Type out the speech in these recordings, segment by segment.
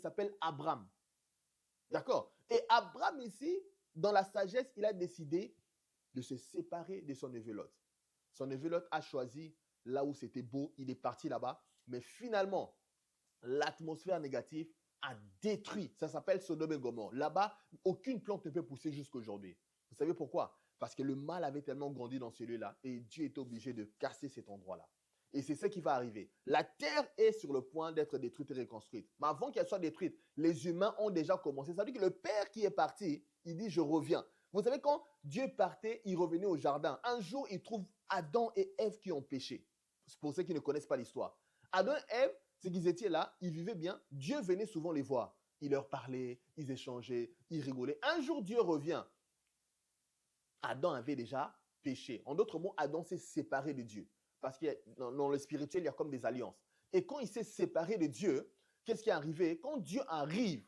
s'appelle Abraham. D'accord? Et Abraham ici, dans la sagesse, il a décidé de se séparer de son neveu Lot. Son neveu Lot a choisi là où c'était beau, il est parti là-bas, mais finalement, l'atmosphère négative a détruit. Ça s'appelle Sodome et Gomorrhe. Là-bas, aucune plante ne peut pousser jusqu'à aujourd'hui. Vous savez pourquoi? Parce que le mal avait tellement grandi dans ce lieu-là et Dieu est obligé de casser cet endroit-là. Et c'est ce qui va arriver. La terre est sur le point d'être détruite et reconstruite. Mais avant qu'elle soit détruite, les humains ont déjà commencé. Ça veut dire que le père qui est parti, il dit je reviens. Vous savez, quand Dieu partait, il revenait au jardin. Un jour, il trouve Adam et Ève qui ont péché. C'est pour ceux qui ne connaissent pas l'histoire. Adam et Ève, c'est qu'ils étaient là, ils vivaient bien. Dieu venait souvent les voir. Il leur parlait, ils échangeaient, ils rigolaient. Un jour, Dieu revient. Adam avait déjà péché. En d'autres mots, Adam s'est séparé de Dieu. Parce que dans le spirituel, il y a comme des alliances. Et quand il s'est séparé de Dieu, qu'est-ce qui est arrivé? Quand Dieu arrive,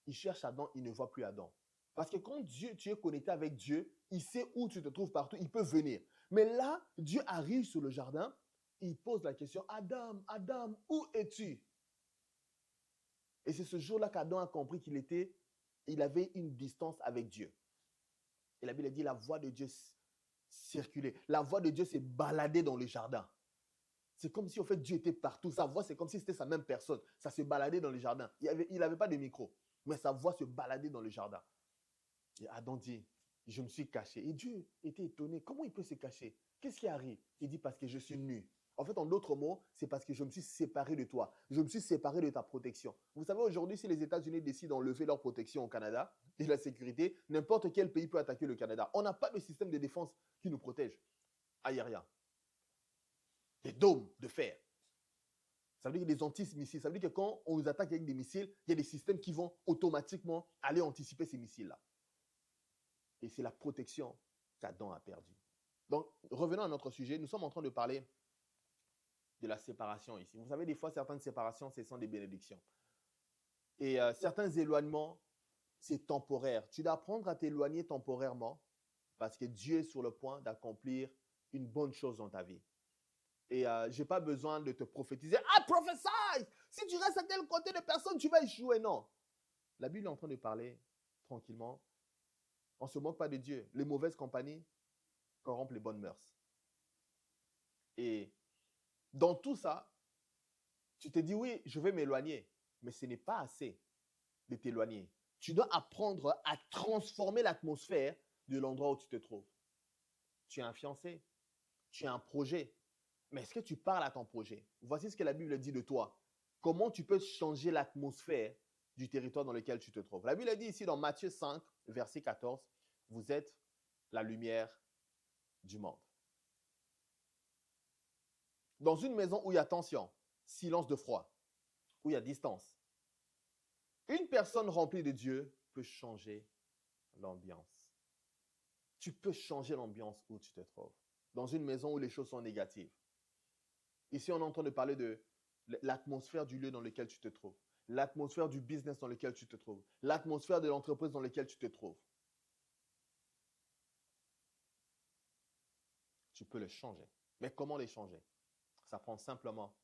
il cherche Adam, il ne voit plus Adam. Parce que quand Dieu, tu es connecté avec Dieu, il sait où tu te trouves partout, il peut venir. Mais là, Dieu arrive sur le jardin, il pose la question, Adam, Adam, où es-tu? Et c'est ce jour-là qu'Adam a compris il avait une distance avec Dieu. Et la Bible dit, la voix de Dieu circulait. La voix de Dieu s'est baladée dans le jardin. C'est comme si, en fait, Dieu était partout. Sa voix, c'est comme si c'était sa même personne. Ça se baladait dans le jardin. Il n'avait pas de micro, mais sa voix se baladait dans le jardin. Et Adam dit, je me suis caché. Et Dieu était étonné. Comment il peut se cacher? Qu'est-ce qui arrive? Il dit, parce que je suis nu. En fait, en d'autres mots, c'est parce que je me suis séparé de toi. Je me suis séparé de ta protection. Vous savez, aujourd'hui, si les États-Unis décident d'enlever leur protection au Canada et la sécurité, n'importe quel pays peut attaquer le Canada. On n'a pas de système de défense qui nous protège. Aérien. Des dômes de fer. Ça veut dire des anti-missiles. Ça veut dire que quand on nous attaque avec des missiles, il y a des systèmes qui vont automatiquement aller anticiper ces missiles-là. Et c'est la protection qu'Adam a perdue. Donc, revenons à notre sujet. Nous sommes en train de parler de la séparation ici. Vous savez, des fois, certaines séparations, ce sont des bénédictions. Et certains éloignements, c'est temporaire. Tu dois apprendre à t'éloigner temporairement parce que Dieu est sur le point d'accomplir une bonne chose dans ta vie. Et je n'ai pas besoin de te prophétiser. Ah, prophesy! Si tu restes à tel côté de personne, tu vas échouer. Non. La Bible est en train de parler tranquillement. On ne se moque pas de Dieu. Les mauvaises compagnies corrompent les bonnes mœurs. Et dans tout ça, tu te dis, oui, je vais m'éloigner. Mais ce n'est pas assez de t'éloigner. Tu dois apprendre à transformer l'atmosphère de l'endroit où tu te trouves. Tu es un fiancé. Tu as un projet. Mais est-ce que tu parles à ton projet? Voici ce que la Bible dit de toi. Comment tu peux changer l'atmosphère du territoire dans lequel tu te trouves? La Bible dit ici dans Matthieu 5, verset 14, vous êtes la lumière du monde. Dans une maison où il y a tension, silence de froid, où il y a distance, une personne remplie de Dieu peut changer l'ambiance. Tu peux changer l'ambiance où tu te trouves. Dans une maison où les choses sont négatives. Ici, on est en train de parler de l'atmosphère du lieu dans lequel tu te trouves, l'atmosphère du business dans lequel tu te trouves, l'atmosphère de l'entreprise dans laquelle tu te trouves. Tu peux le changer. Mais comment les changer? Ça prend simplement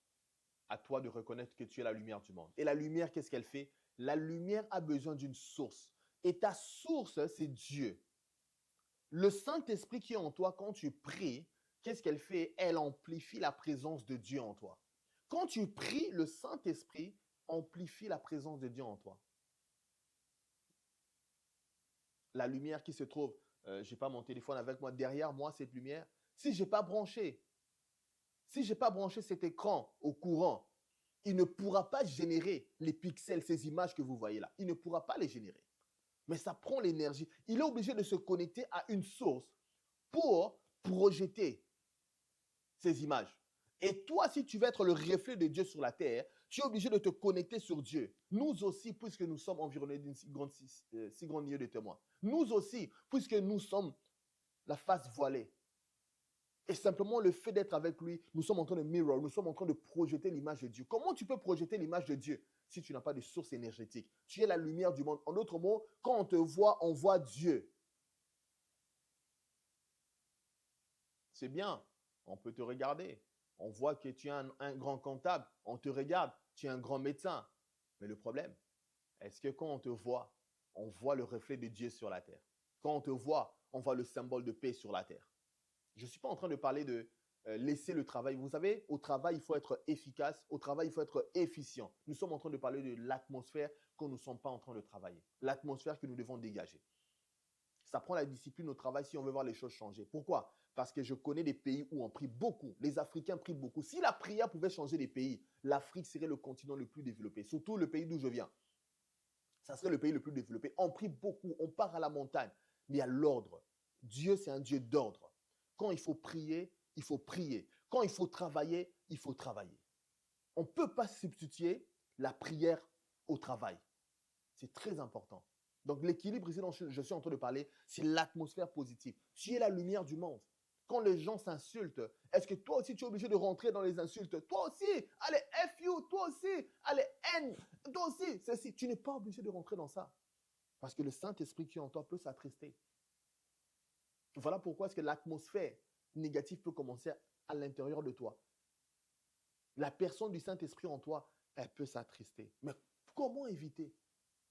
à toi de reconnaître que tu es la lumière du monde. Et la lumière, qu'est-ce qu'elle fait? La lumière a besoin d'une source. Et ta source, c'est Dieu. Le Saint-Esprit qui est en toi, quand tu pries, qu'est-ce qu'elle fait? Elle amplifie la présence de Dieu en toi. Quand tu pries, le Saint-Esprit amplifie la présence de Dieu en toi. La lumière qui se trouve, je n'ai pas mon téléphone avec moi, derrière moi, cette lumière, si je n'ai pas branché cet écran au courant, il ne pourra pas générer les pixels, ces images que vous voyez là. Il ne pourra pas les générer. Mais ça prend l'énergie. Il est obligé de se connecter à une source pour projeter ces images. Et toi, si tu veux être le reflet de Dieu sur la terre, tu es obligé de te connecter sur Dieu. Nous aussi, puisque nous sommes environnés d'une si grande lieu de témoins. Nous aussi, puisque nous sommes la face voilée. Et simplement le fait d'être avec lui, nous sommes en train de mirror, nous sommes en train de projeter l'image de Dieu. Comment tu peux projeter l'image de Dieu si tu n'as pas de source énergétique? Tu es la lumière du monde. En d'autres mots, quand on te voit, on voit Dieu. C'est bien, on peut te regarder. On voit que tu es un grand comptable, on te regarde, tu es un grand médecin. Mais le problème, est-ce que quand on te voit, on voit le reflet de Dieu sur la terre? Quand on te voit, on voit le symbole de paix sur la terre. Je ne suis pas en train de parler de laisser le travail. Vous savez, au travail, il faut être efficace. Au travail, il faut être efficient. Nous sommes en train de parler de l'atmosphère que nous ne sommes pas en train de travailler. L'atmosphère que nous devons dégager. Ça prend la discipline au travail si on veut voir les choses changer. Pourquoi? Parce que je connais des pays où on prie beaucoup. Les Africains prient beaucoup. Si la prière pouvait changer les pays, l'Afrique serait le continent le plus développé. Surtout le pays d'où je viens. Ça serait le pays le plus développé. On prie beaucoup. On part à la montagne. Mais il y a l'ordre. Dieu, c'est un Dieu d'ordre. Quand il faut prier, il faut prier. Quand il faut travailler, il faut travailler. On ne peut pas substituer la prière au travail. C'est très important. Donc l'équilibre ici dont je suis en train de parler, c'est l'atmosphère positive. Tu es la lumière du monde. Quand les gens s'insultent, est-ce que toi aussi tu es obligé de rentrer dans les insultes? Toi aussi, allez, F you, toi aussi, allez, N, toi aussi, ceci. Tu n'es pas obligé de rentrer dans ça. Parce que le Saint-Esprit qui est en toi peut s'attrister. Voilà pourquoi est-ce que l'atmosphère négative peut commencer à l'intérieur de toi. La personne du Saint-Esprit en toi, elle peut s'attrister. Mais comment éviter?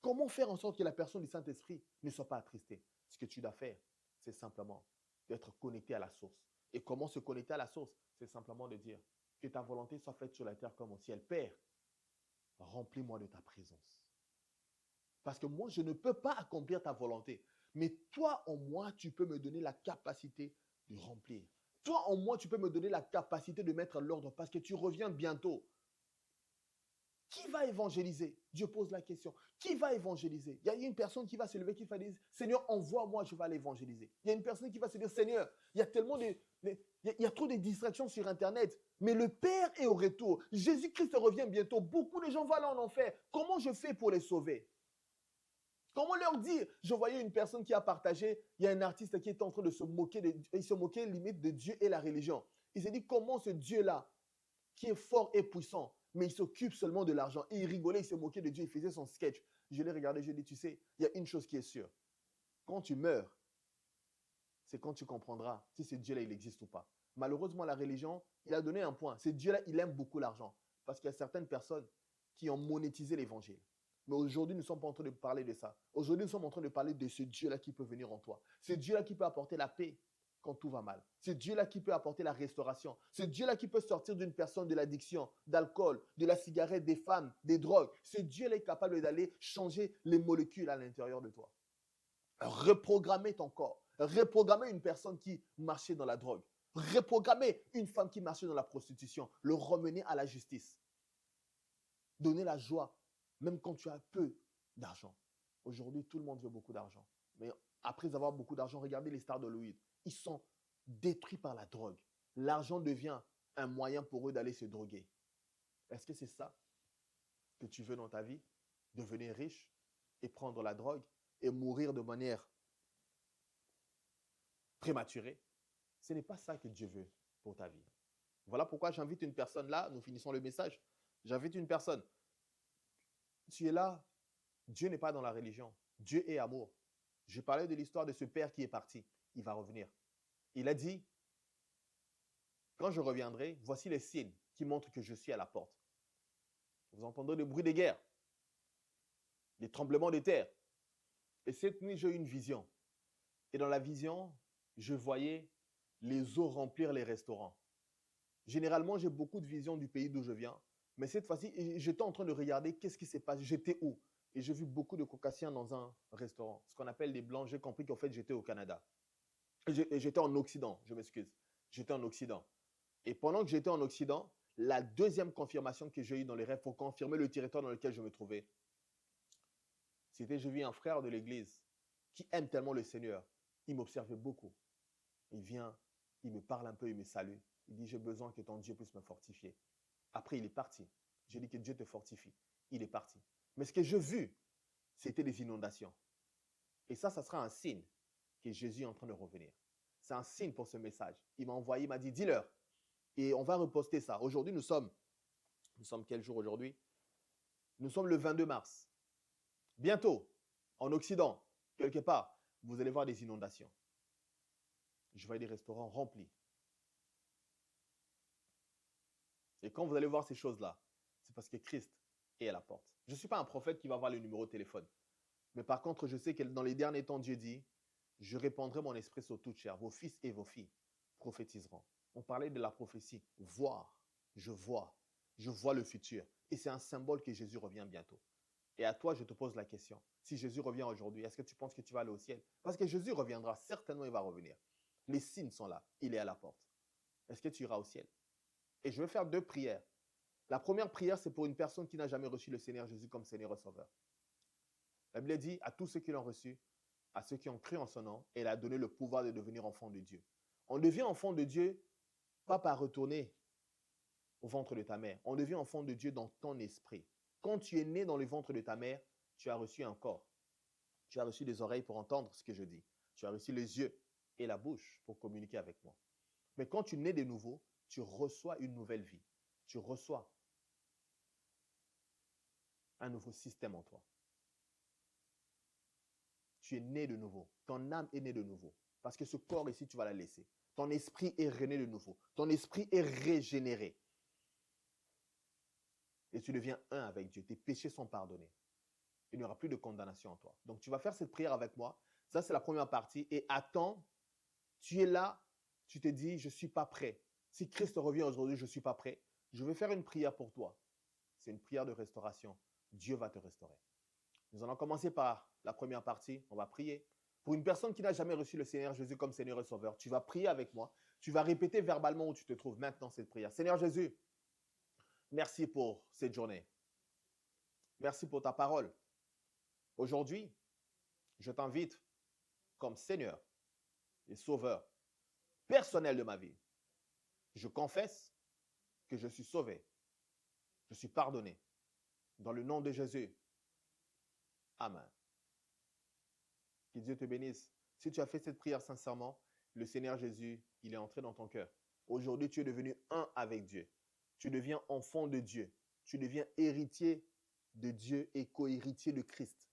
Comment faire en sorte que la personne du Saint-Esprit ne soit pas attristée? Ce que tu dois faire, c'est simplement d'être connecté à la source. Et comment se connecter à la source? C'est simplement de dire que ta volonté soit faite sur la terre comme au ciel. Père, remplis-moi de ta présence. Parce que moi, je ne peux pas accomplir ta volonté. Mais toi, en moi, tu peux me donner la capacité de remplir. Toi, en moi, tu peux me donner la capacité de mettre l'ordre parce que tu reviens bientôt. Qui va évangéliser? Dieu pose la question. Qui va évangéliser? Il y a une personne qui va se lever, qui va dire, Seigneur, envoie-moi, je vais aller évangéliser. Il y a une personne qui va se dire, Seigneur, il y a tellement il y a trop de distractions sur Internet, mais le Père est au retour. Jésus-Christ revient bientôt. Beaucoup de gens vont aller en enfer. Comment je fais pour les sauver? Comment leur dire? Je voyais une personne qui a partagé, il y a un artiste qui est en train de se moquer, il se moquait limite de Dieu et la religion. Il s'est dit, comment ce Dieu-là, qui est fort et puissant, mais il s'occupe seulement de l'argent. Et il rigolait, il se moquait de Dieu, il faisait son sketch. Je l'ai regardé, je lui ai dit, tu sais, il y a une chose qui est sûre. Quand tu meurs, c'est quand tu comprendras si ce Dieu-là, il existe ou pas. Malheureusement, la religion, il a donné un point. Ce Dieu-là, il aime beaucoup l'argent. Parce qu'il y a certaines personnes qui ont monétisé l'évangile. Mais aujourd'hui, nous ne sommes pas en train de parler de ça. Aujourd'hui, nous sommes en train de parler de ce Dieu-là qui peut venir en toi. Ce Dieu-là qui peut apporter la paix quand tout va mal. C'est Dieu-là qui peut apporter la restauration. C'est Dieu-là qui peut sortir d'une personne de l'addiction, d'alcool, de la cigarette, des femmes, des drogues. Ce Dieu-là est capable d'aller changer les molécules à l'intérieur de toi. Reprogrammer ton corps. Reprogrammer une personne qui marchait dans la drogue. Reprogrammer une femme qui marchait dans la prostitution. Le ramener à la justice. Donner la joie, même quand tu as peu d'argent. Aujourd'hui, tout le monde veut beaucoup d'argent. Mais après avoir beaucoup d'argent, regardez les stars d'Hollywood. Ils sont détruits par la drogue. L'argent devient un moyen pour eux d'aller se droguer. Est-ce que c'est ça que tu veux dans ta vie? Devenir riche et prendre la drogue et mourir de manière prématurée? Ce n'est pas ça que Dieu veut pour ta vie. Voilà pourquoi j'invite une personne là, nous finissons le message. J'invite une personne. Tu es là, Dieu n'est pas dans la religion. Dieu est amour. Je parlais de l'histoire de ce père qui est parti. Il va revenir. Il a dit, quand je reviendrai, voici les signes qui montrent que je suis à la porte. Vous entendrez le bruit des guerres, des tremblements de terre. Et cette nuit, j'ai eu une vision. Et dans la vision, je voyais les eaux remplir les restaurants. Généralement, j'ai beaucoup de visions du pays d'où je viens. Mais cette fois-ci, j'étais en train de regarder qu'est-ce qui s'est passé. J'étais où? Et j'ai vu beaucoup de caucasiens dans un restaurant. Ce qu'on appelle des blancs. J'ai compris qu'en fait, j'étais au Canada. Et j'étais en Occident, je m'excuse. J'étais en Occident. Et pendant que j'étais en Occident, la deuxième confirmation que j'ai eue dans les rêves pour confirmer le territoire dans lequel je me trouvais, c'était j'ai vu un frère de l'église qui aime tellement le Seigneur. Il m'observait beaucoup. Il vient, il me parle un peu, il me salue. Il dit, j'ai besoin que ton Dieu puisse me fortifier. Après, il est parti. J'ai dit que Dieu te fortifie. Il est parti. Mais ce que j'ai vu, c'était des inondations. Et ça sera un signe que Jésus est en train de revenir. C'est un signe pour ce message. Il m'a envoyé, il m'a dit, dis-leur. Et on va reposter ça. Aujourd'hui, nous sommes quel jour aujourd'hui? Nous sommes le 22 mars. Bientôt, en Occident, quelque part, vous allez voir des inondations. Je vois des restaurants remplis. Et quand vous allez voir ces choses-là, c'est parce que Christ est à la porte. Je ne suis pas un prophète qui va avoir le numéro de téléphone. Mais par contre, je sais que dans les derniers temps, Dieu dit, je répandrai mon esprit sur toute chair. Vos fils et vos filles prophétiseront. On parlait de la prophétie. Voir, je vois le futur. Et c'est un symbole que Jésus revient bientôt. Et à toi, je te pose la question. Si Jésus revient aujourd'hui, est-ce que tu penses que tu vas aller au ciel? Parce que Jésus reviendra, certainement il va revenir. Les signes sont là, il est à la porte. Est-ce que tu iras au ciel? Et je vais faire 2 prières. La première prière, c'est pour une personne qui n'a jamais reçu le Seigneur Jésus comme Seigneur et Sauveur. La Bible dit à tous ceux qui l'ont reçu, à ceux qui ont cru en son nom, elle a donné le pouvoir de devenir enfant de Dieu. On devient enfant de Dieu pas par retourner au ventre de ta mère. On devient enfant de Dieu dans ton esprit. Quand tu es né dans le ventre de ta mère, tu as reçu un corps. Tu as reçu des oreilles pour entendre ce que je dis. Tu as reçu les yeux et la bouche pour communiquer avec moi. Mais quand tu nais de nouveau, tu reçois une nouvelle vie. Tu reçois un nouveau système en toi. Tu es né de nouveau. Ton âme est née de nouveau. Parce que ce corps ici, tu vas la laisser. Ton esprit est rené de nouveau. Ton esprit est régénéré. Et tu deviens un avec Dieu. Tes péchés sont pardonnés. Il n'y aura plus de condamnation en toi. Donc, tu vas faire cette prière avec moi. Ça, c'est la première partie. Et attends, tu es là, tu te dis, je ne suis pas prêt. Si Christ revient aujourd'hui, je ne suis pas prêt. Je vais faire une prière pour toi. C'est une prière de restauration. Dieu va te restaurer. Nous allons commencer par la première partie. On va prier. Pour une personne qui n'a jamais reçu le Seigneur Jésus comme Seigneur et Sauveur, tu vas prier avec moi. Tu vas répéter verbalement où tu te trouves maintenant cette prière. Seigneur Jésus, merci pour cette journée. Merci pour ta parole. Aujourd'hui, je t'invite comme Seigneur et Sauveur personnel de ma vie. Je confesse que je suis sauvé. Je suis pardonné. Dans le nom de Jésus. Amen. Que Dieu te bénisse. Si tu as fait cette prière sincèrement, le Seigneur Jésus, il est entré dans ton cœur. Aujourd'hui, tu es devenu un avec Dieu. Tu deviens enfant de Dieu. Tu deviens héritier de Dieu et co-héritier de Christ.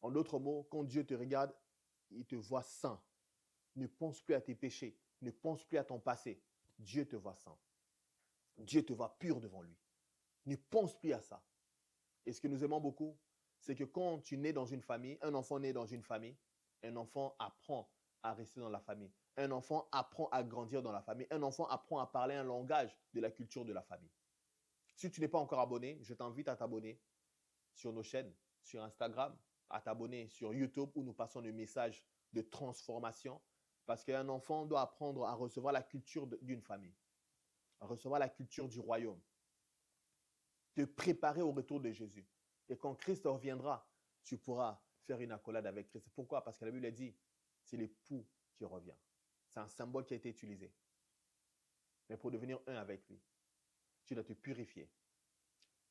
En d'autres mots, quand Dieu te regarde, il te voit saint. Ne pense plus à tes péchés. Ne pense plus à ton passé. Dieu te voit saint. Dieu te voit pur devant lui. Ne pense plus à ça. Et ce que nous aimons beaucoup, c'est que quand tu nais dans une famille, un enfant naît dans une famille, un enfant apprend à rester dans la famille. Un enfant apprend à grandir dans la famille. Un enfant apprend à parler un langage de la culture de la famille. Si tu n'es pas encore abonné, je t'invite à t'abonner sur nos chaînes, sur Instagram, à t'abonner sur YouTube où nous passons des messages de transformation parce qu'un enfant doit apprendre à recevoir la culture d'une famille, à recevoir la culture du royaume, te préparer au retour de Jésus. Et quand Christ reviendra, tu pourras faire une accolade avec Christ. Pourquoi? Parce que la Bible dit, c'est l'époux qui revient. C'est un symbole qui a été utilisé. Mais pour devenir un avec lui, tu dois te purifier.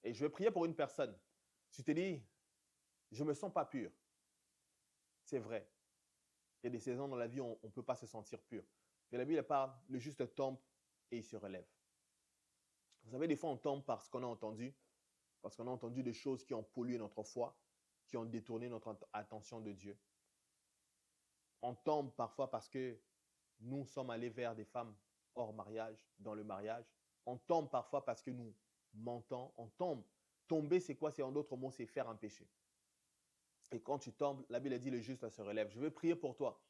Et je vais prier pour une personne. Tu te dis, je ne me sens pas pur. C'est vrai. Il y a des saisons dans la vie où on ne peut pas se sentir pur. Mais la Bible parle, le juste tombe et il se relève. Vous savez, des fois, on tombe parce qu'on a entendu, parce qu'on a entendu des choses qui ont pollué notre foi, qui ont détourné notre attention de Dieu. On tombe parfois parce que nous sommes allés vers des femmes hors mariage, dans le mariage. On tombe parfois parce que nous mentons. On tombe. Tomber, c'est quoi? C'est en d'autres mots, c'est faire un péché. Et quand tu tombes, la Bible dit le juste se relève. Je vais prier pour toi.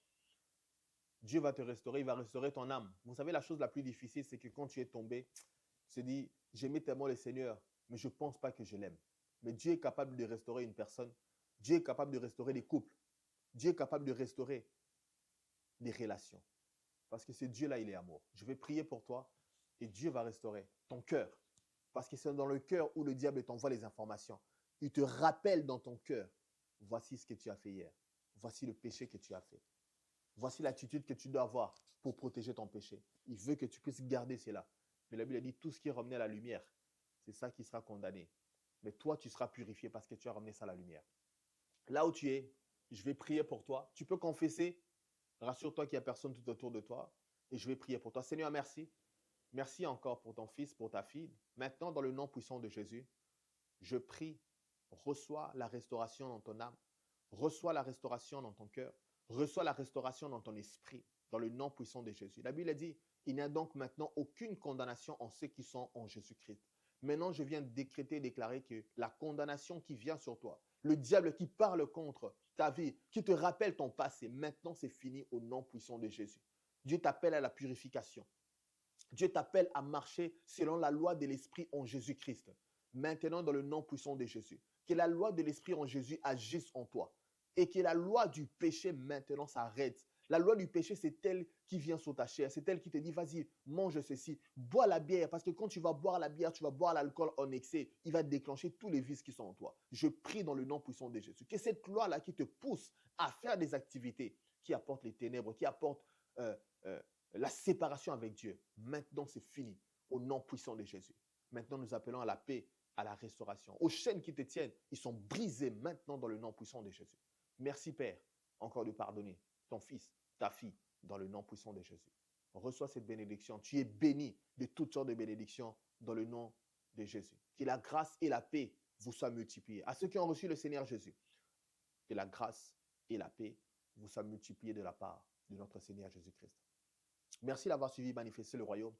Dieu va te restaurer, il va restaurer ton âme. Vous savez, la chose la plus difficile, c'est que quand tu es tombé, tu te dis, j'aimais tellement le Seigneur, mais je ne pense pas que je l'aime. Mais Dieu est capable de restaurer une personne. Dieu est capable de restaurer des couples. Dieu est capable de restaurer des relations. Parce que ce Dieu-là, il est amour. Je vais prier pour toi et Dieu va restaurer ton cœur. Parce que c'est dans le cœur où le diable t'envoie les informations. Il te rappelle dans ton cœur, voici ce que tu as fait hier. Voici le péché que tu as fait. Voici l'attitude que tu dois avoir pour protéger ton péché. Il veut que tu puisses garder cela. Mais la Bible dit, tout ce qui est ramené à la lumière, c'est ça qui sera condamné. Mais toi, tu seras purifié parce que tu as ramené ça à la lumière. Là où tu es, je vais prier pour toi. Tu peux confesser. Rassure-toi qu'il n'y a personne tout autour de toi. Et je vais prier pour toi. Seigneur, merci. Merci encore pour ton fils, pour ta fille. Maintenant, dans le nom puissant de Jésus, je prie, reçois la restauration dans ton âme. Reçois la restauration dans ton cœur. Reçois la restauration dans ton esprit, dans le nom puissant de Jésus. La Bible dit, il n'y a donc maintenant aucune condamnation en ceux qui sont en Jésus-Christ. Maintenant, je viens décréter et déclarer que la condamnation qui vient sur toi, le diable qui parle contre ta vie, qui te rappelle ton passé, maintenant c'est fini au nom puissant de Jésus. Dieu t'appelle à la purification. Dieu t'appelle à marcher selon la loi de l'Esprit en Jésus-Christ. Maintenant, dans le nom puissant de Jésus. Que la loi de l'Esprit en Jésus agisse en toi. Et que la loi du péché maintenant s'arrête. La loi du péché, c'est elle qui vient sur ta chair. C'est elle qui te dit, vas-y, mange ceci, bois la bière. Parce que quand tu vas boire la bière, tu vas boire l'alcool en excès. Il va déclencher tous les vices qui sont en toi. Je prie dans le nom puissant de Jésus. Que cette loi-là qui te pousse à faire des activités qui apportent les ténèbres, qui apportent euh, euh, la séparation avec Dieu, maintenant c'est fini au nom puissant de Jésus. Maintenant nous appelons à la paix, à la restauration. Aux chaînes qui te tiennent, ils sont brisés maintenant dans le nom puissant de Jésus. Merci Père, encore de pardonner ton fils, ta fille, dans le nom puissant de Jésus. Reçois cette bénédiction. Tu es béni de toutes sortes de bénédictions dans le nom de Jésus. Que la grâce et la paix vous soient multipliées. À ceux qui ont reçu le Seigneur Jésus, que la grâce et la paix vous soient multipliées de la part de notre Seigneur Jésus-Christ. Merci d'avoir suivi Manifester le Royaume.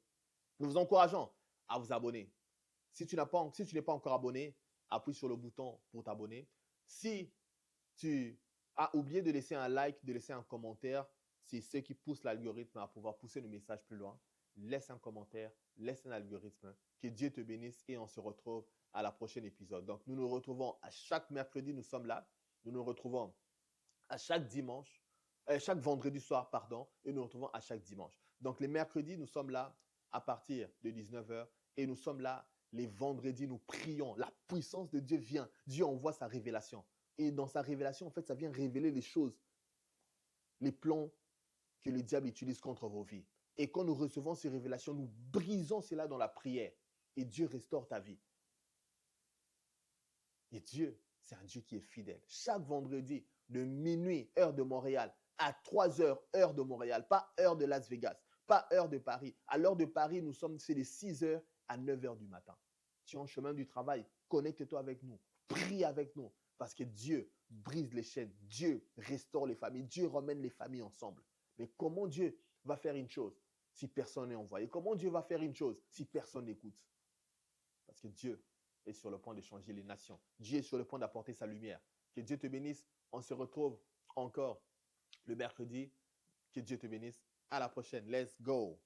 Nous vous encourageons à vous abonner. Si tu n'es pas encore abonné, appuie sur le bouton pour t'abonner. Si tu as oublié de laisser un like, de laisser un commentaire, c'est ce qui pousse l'algorithme à pouvoir pousser le message plus loin. Laisse un commentaire, laisse un algorithme. Que Dieu te bénisse et on se retrouve à la prochaine épisode. Donc, nous nous retrouvons à chaque mercredi, nous sommes là. Nous nous retrouvons à chaque dimanche, chaque vendredi soir, pardon, et nous nous retrouvons à chaque dimanche. Donc, les mercredis, nous sommes là à partir de 19h et nous sommes là les vendredis, nous prions. La puissance de Dieu vient. Dieu envoie sa révélation. Et dans sa révélation, en fait, ça vient révéler les choses, les plans que le diable utilise contre vos vies. Et quand nous recevons ces révélations, nous brisons cela dans la prière. Et Dieu restaure ta vie. Et Dieu, c'est un Dieu qui est fidèle. Chaque vendredi, de minuit, heure de Montréal, à 3h, heure de Montréal, pas heure de Las Vegas, pas heure de Paris. À l'heure de Paris, c'est de 6h à 9h du matin. Tu es en chemin du travail, connecte-toi avec nous, prie avec nous, parce que Dieu brise les chaînes, Dieu restaure les familles, Dieu ramène les familles ensemble. Mais comment Dieu va faire une chose si personne n'est envoyé? Comment Dieu va faire une chose si personne n'écoute? Parce que Dieu est sur le point de changer les nations. Dieu est sur le point d'apporter sa lumière. Que Dieu te bénisse. On se retrouve encore le mercredi. Que Dieu te bénisse. À la prochaine. Let's go.